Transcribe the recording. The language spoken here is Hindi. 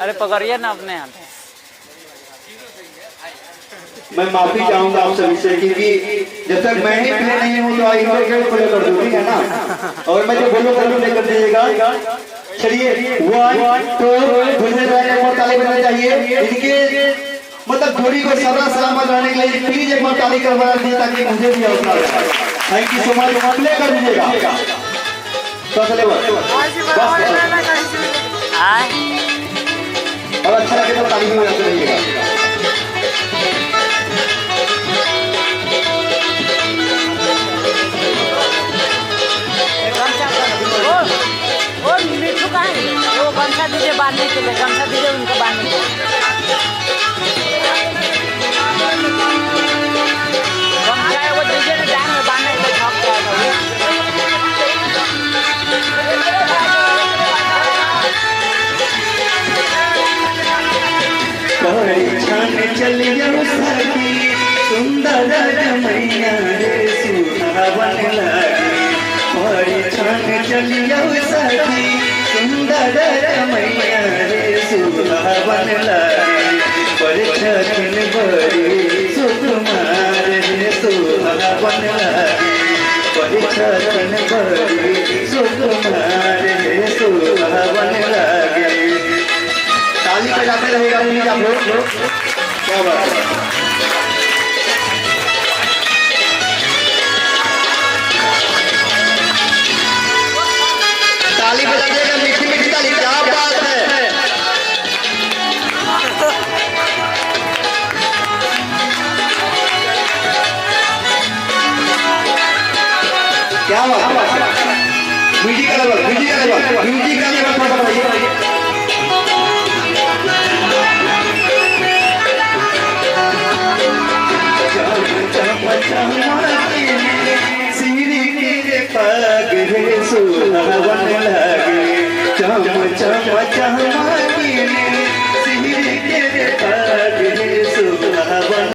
अरे पकड़िए ना अपने हाथ। मैं माफी चाहूंगा आप सभी से, क्योंकि जब तक मैं ही प्ले नहीं हूँ तो आई फॉलो कर दूँ, ठीक है ना। और मैं जो बोलूँ लेकर दीजिएगा। चलिए 1 2 दूसरे और ताली बजाना चाहिए इनके, मतलब घोड़ी को सदा सलामत रहने के लिए प्लीज एक बार ताली करवा दीजिए ताकि मुझे भी हौसला मिले। Thank you so much. Play कर दीजिएगा और अच्छा लगे तो ताली भी बजाते रहिएगा। मिठू का है वो गमछा दीजिए बांधने के लिए, गमछा दीजिए उनको बांधने के लिए। गमछा है वो दीजिए ना, जान में बांधने के लिए झोंक जाएगा। चलिए सुंदर मैया रे सुहावन लगे, चलिए सखी सुंदर मैया रे सुहावन लगे, बड़े छठिन बड़ी सुकुमार रे सुहावन लगे, बड़े छठिन बड़ी सुकुमार रे सुहावन लगे। ताली बजाते रहेगा प्लीज आप लोग। क्या बात है। ताली बजाइएगा, मीठी मीठी ताली। क्या बात है। क्या बात है। म्यूजिक का लेवल, म्यूजिक का लेवल, म्यूजिक का लेवल थोड़ा बढ़ाइए। सीरी के पग रे सुहावन लगे, चम चम चम